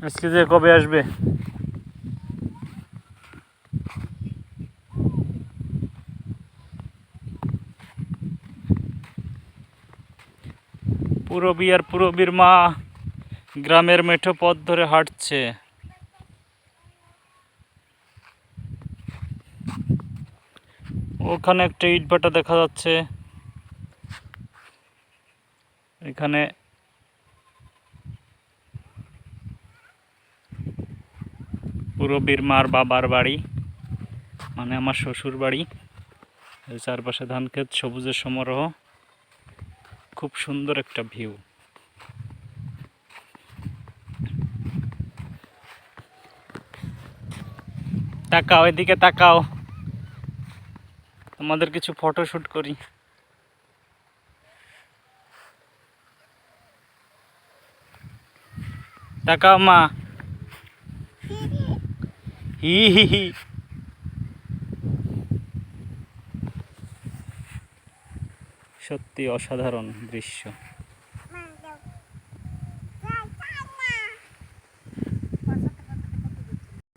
আজকে যে কবে আসবে? পুরবী আর পুরবীর মা গ্রামের মেঠো পথ ধরে হাঁটছে। ওখানে একটা ইটভাটা দেখা যাচ্ছে। এখানে পুরবীর মার বাবার বাড়ি, মানে আমার শ্বশুর বাড়ি। চারপাশে ধান ক্ষেত, সবুজের সমারোহ, খুব সুন্দর একটা ভিউ। তাকাও, এদিকে তাকাও, তোমাদের কিছু ফটোশুট করি। তাকাও মা। হি হি হি। সত্যি অসাধারণ দৃশ্য।